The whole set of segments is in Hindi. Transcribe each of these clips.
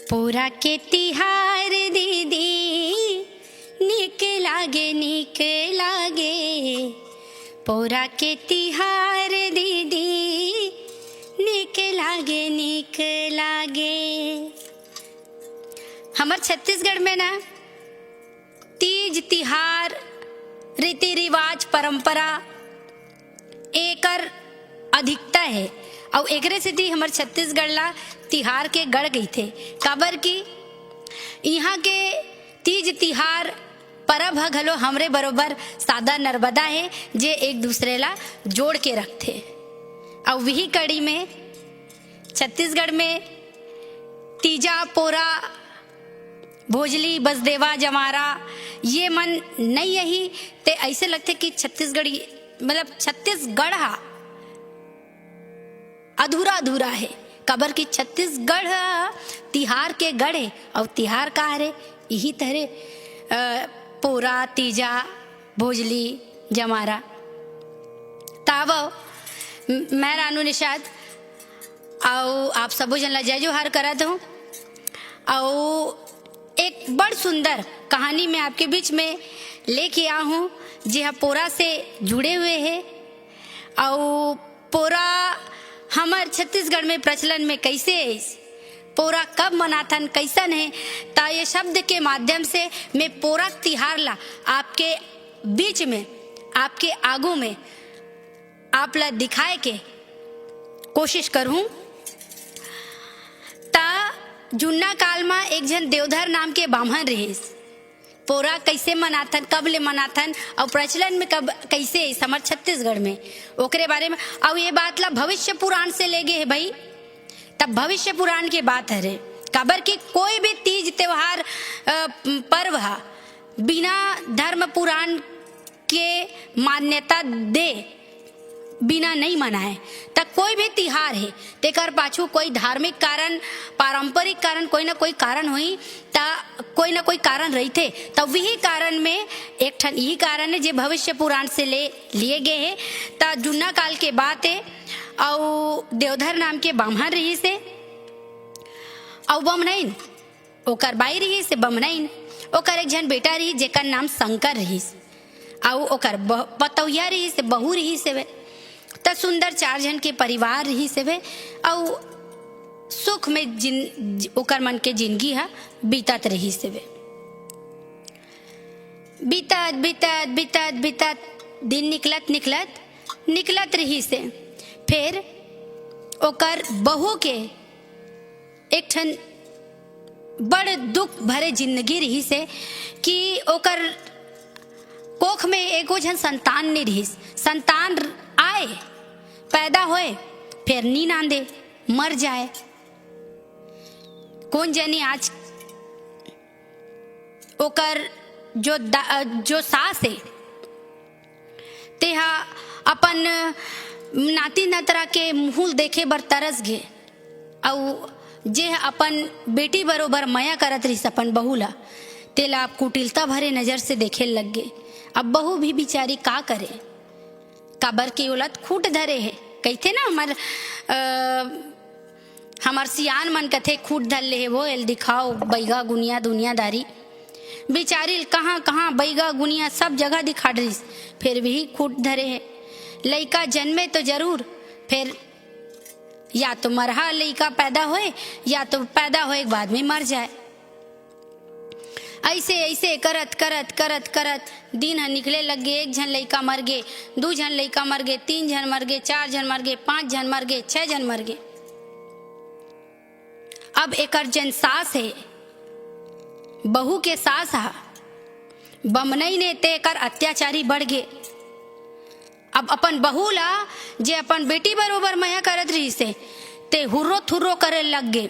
पोरा के तिहार दीदी निक लागे पोरा के तिहार दीदी निक लागे। हमार छत्तीसगढ़ में ना तीज तिहार रीति रिवाज परंपरा एकर अधिकता है और एकरे से थी हमार छत्तीसगढ़ ला तिहार के गढ़ गई थे। काबर की यहाँ के तीज तिहार परब ह घलो हमरे बरोबर सादा नर्मदा है जे एक दूसरे ला जोड़ के रखते। और वही कड़ी में छत्तीसगढ़ में तीजा पोरा भोजली बसदेवा जमारा ये मन नहीं यही ते ऐसे लगते कि छत्तीसगढ़ी मतलब छत्तीसगढ़ हा अधूरा अधूरा है। कबर की छत्तीसगढ़ तिहार के गढ़ है और तिहार का है यही तरह पोरा तीजा भोजली जमारा। ताव मैं रानू निषाद और आप सबो जन ला जय जोहार करत हूँ और एक बड़ सुंदर कहानी मैं आपके बीच में लेके आ हूँ जी पोरा से जुड़े हुए हैं। और पोरा हमार छत्तीसगढ़ में प्रचलन में कैसे है, पोरा कब मनाथन कैसन है, ता ये शब्द के माध्यम से मैं पोरा तिहार ला आपके बीच में आपके आगू में आप ला दिखाए के कोशिश करूँ। ता जुन्ना काल में एक जन देवधर नाम के बामहन रहीस। पोरा कैसे मनाथन कब ले मनाथन और प्रचलन में कब कैसे है हमार छत्तीसगढ़ में ओकरे बारे में। और ये बात ला भविष्य पुराण से ले गए है भाई, तब भविष्य पुराण की बात है रे। काबर की कोई भी तीज त्योहार पर्व हा बिना धर्म पुराण के मान्यता दे बिना नहीं मनाए तक कोई भी तिहार है तेकर पाछू कोई धार्मिक कारण पारंपरिक कारण कोई ना कोई कारण हुई ता कोई ना कोई कारण रही थे। तब वही कारण में एक ठन यही कारण है जो भविष्य पुराण से लिए गए हैं। ता जुन्ना काल के बात है और देवधर नाम के बामहन रही से और बमनैन ओकर बाई रही से बमनैन ओकर एक जन बेटा रही जेकर नाम शंकर रही और ओकर पतौया रही से बहू रही से त सुंदर 4 जन के परिवार रही से वे और सुख में ओकर मन के जिंदगी हा बीतत रही से वे। बीतत बीतत बीतत बीतत दिन निकलत रही से फिर ओकर बहू के एक ठन बड़ दुख भरे जिंदगी रही से कि ओकर कोख में एगो जन संतान नहीं रही। संतान आए पैदा होए फिर नींद आंदे मर जाए। कौन जानी आज ओकर जो सास है तेहा अपन नाती नतरा के मुँह देखे बर तरस गे और जे अपन बेटी बरोबर माया करत रही अपन बहू ला तेला कुटिलता भरे नजर से देखे लग गे। अब बहू भी बेचारी का करे काबर की औलत खूट धरे है कहते ना हमार सियान मन कथे खूट धर ले है वो एल दिखाओ बैगा गुनिया दुनियादारी। बेचारी कहाँ कहाँ बैगा गुनिया सब जगह दिखा रही फिर भी खूट धरे है। लड़का जन्मे तो जरूर फिर या तो मरहा लड़का पैदा होए या तो पैदा होए के बाद में मर जाए। ऐसे ऐसे करत करत करत करत दिन निकले लग गए। 1 जन लड़का मर गए, 2 जन लड़का मर गए, 3 जन मर गए, 4 जन मर गए, 5 जन मर गए, 6 जन मर गए। अब एकर जन सास है बहू के सास हा बमनई ने ते एकर अत्याचारी बढ़ गए। अब अपन बहू ला जे अपन बेटी बरोबर माया करत रही से ते हुर्रो थुर्रो करे लग गए।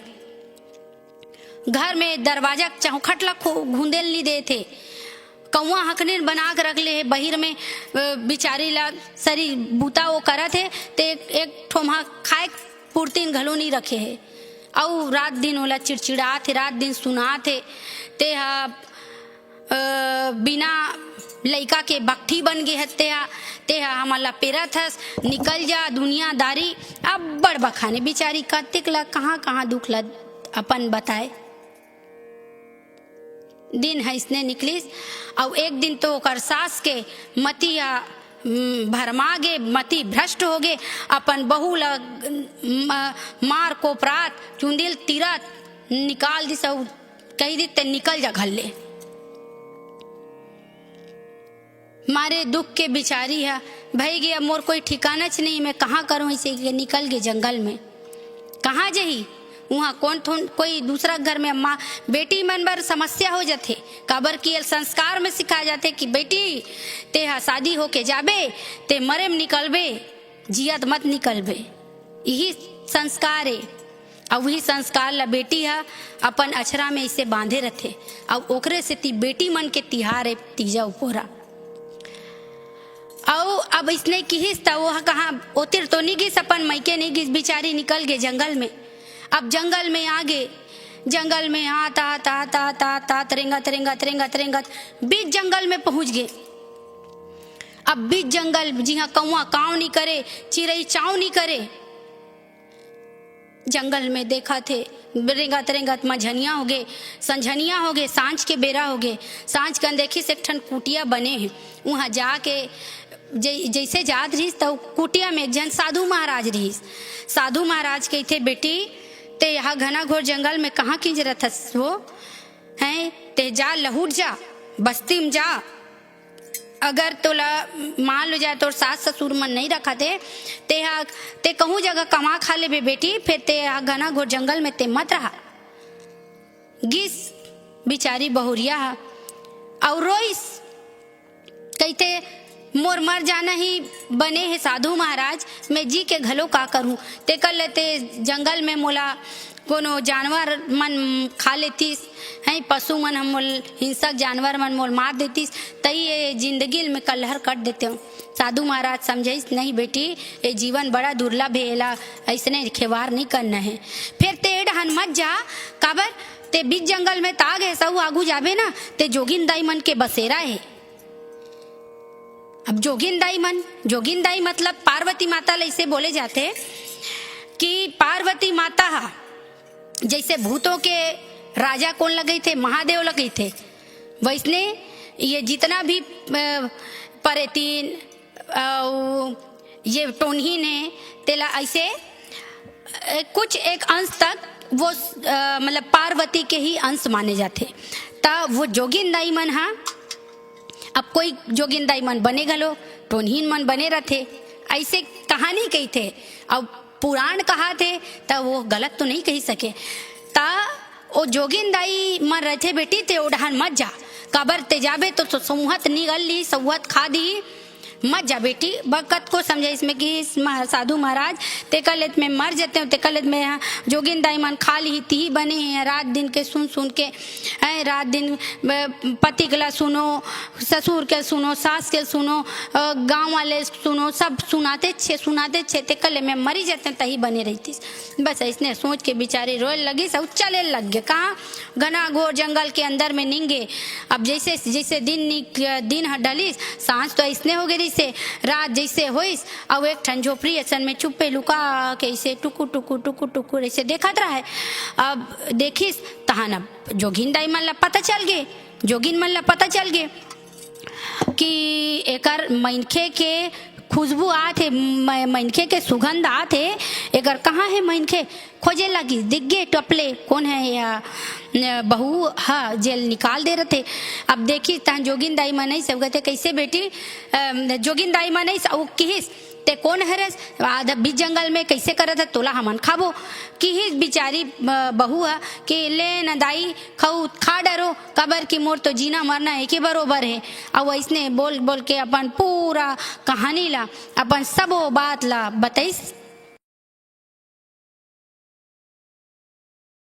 घर में दरवाजा चौखट ला घूंदेल नहीं दे थे। कौआ हकने बना के रख ले बहिर में बिचारी ला सरी बूता वो करत है ते एक ठोमा खाए पुरतीन घलो नहीं रखे है और रात दिन ओला चिड़चिड़ात है रात दिन सुनात है ते बिना लड़का के बकठी बन गए ते हमारा पेरा थस निकल जा दुनियादारी। अब बड़ बखाने बिचारी कतिक ला कहाँ कहाँ दुख ला अपन बताए। दिन है इसने निकलिस। और एक दिन तो ओकर सास के मतिया भरमा गे, मति भ्रष्ट हो गे, अपन बहू ल मार को प्रात चुंदिल तीरत निकाल दिस और कही दी ते निकल जा घर ले। मारे दुख के बिचारी है, भाई गया मोर कोई ठिकाना च नहीं, मैं कहाँ करूँ इसे, निकल गए जंगल में। कहाँ जही वहाँ कौन कोई दूसरा घर में माँ बेटी मन बर समस्या हो जाते। काबर की संस्कार में सिखाया जाते कि बेटी ते शादी होके जाबे ते मरे में निकलबे, जियत मत निकलबे, यही संस्कार है। और वही संस्कार ला बेटी है अपन अछरा में इसे बांधे रहते। और ओकरे से ती बेटी मन के तिहार है तीजा उपोरा। और अब इसने किहिस था वो कहाँ ओतिर तो नहीं गिस, अपन मैके नहीं गिस, बिचारी निकल गए जंगल में। अब जंगल में आगे, जंगल में आता आता आता आता आता तरेंगत तरेंगत तरेंगत तरेंगत बीच जंगल में पहुंच गए। अब बीच जंगल जी हाँ कौआ काव नहीं करे, चिड़ई चाव नहीं करे। जंगल में देखा थे रेंगत रेंगत मझनिया हो गए, संझनिया हो गए, सांझ के बेरा हो गए। सांझ कन देखी से एक ठन कुटिया बने हैं, वहाँ जाके जैसे जात रहीस तो कुटिया में एक जन साधु महाराज रहीस। साधु महाराज कहते बेटी ते यहाँ घना घोर जंगल में कहाँ किंजरत हस वो हैं, ते जा लहुट जा बस्ती में जा, अगर तोला मान लो जाए तो सास ससुर मन नहीं रखा ते कहूँ जगह कमा खा ले बे बेटी, फिर ते घना घोर जंगल में ते मत रहा। गिस बिचारी बहुरिया और रोइस, कहते मोर मर जाना ही बने है साधु महाराज, मैं जी के घलो का करूँ। ते कर लेते जंगल में मोला कोनो जानवर मन खा लेतीस हैं, पशु मन हम मोल हिंसक जानवर मन मोल मार देतीस, तई ये जिंदगी में कलहर कट देते हूँ। साधु महाराज समझाइस नहीं बेटी ये जीवन बड़ा दुर्लभ है, एला ऐसने खेवार नहीं करना है। फिर ते डहन मत जा, काबर ते बीच जंगल में ताग है, सब आगू जाबे ना ते जोगिंदाई मन के बसेरा है। अब जोगिंदाई मतलब पार्वती माता ऐसे बोले जाते कि पार्वती माता जैसे भूतों के राजा कौन लगे थे, महादेव लगे थे, वैसने ये जितना भी परेतीन ये टोनहीन है तेला ऐसे कुछ एक अंश तक वो मतलब पार्वती के ही अंश माने जाते। तब वो जोगिंदाई मन अब कोई जोगिंदाई मन बने गलो, टोनहीन मन बने रहते, ऐसे कहानी कही थे। अब पुराण कहा थे तब वो गलत तो नहीं कही सके। ता ओ जोगिंदाई मन रहते बेटी ते ओढ़ान मत जा, कबर ते जाबे तो समुहत निगल ली, समुहत खा दी, मत जा बेटी। बकत को समझा इसमें कि साधु महाराज ते कलेत में मर जाते हो, ते कलेत में जोगिंदाई मन खा ली ती बने हैं। रात दिन के सुन के है, रात दिन पति के ला सुनो, ससुर के सुनो, सास के सुनो, गांव वाले सुनो, सब सुनाते छे ते कले में मरी जाते तही बने रहती। बस इसने सोच के बेचारे रोए लगी, सब चले लग गए। कहाँ घना घोर जंगल के अंदर में निंगे। अब जैसे जैसे दिन ढली, सांझ तो इसने हो गई से, रात जैसे होइस, अब एक ठन झोपड़ी असन में चुप्पे लुका के ऐसे टुकु टुकु टुकु टुकु ऐसे देखत रहा है। अब देखिस तहन अब जोगिंदाई मन ला पता चल गे, जोगिन मन ला पता चल गे कि एकर मनखे के खुशबू आते, मनखे के सुगंध आते, एकर कहाँ है मनखे खोजे लगी, दिख गए टपले कौन है या बहू हाँ जेल निकाल दे रहे थे। अब देखी तहन जोगिंदाई मन नहीं सब कहते कैसे बेटी जोगिंदाई मन नहीं सब किहिस ते कौन है रस आधा बीच जंगल में कैसे करत है तोला हमन खाबो। किहिस बिचारी बहू है कि ले न दाई खाऊ खा डरो, कबर की मोर तो जीना मरना एक ही बरोबर है। अब इसने बोल बोल के अपन पूरा कहानी ला अपन सब बात ला बताइस।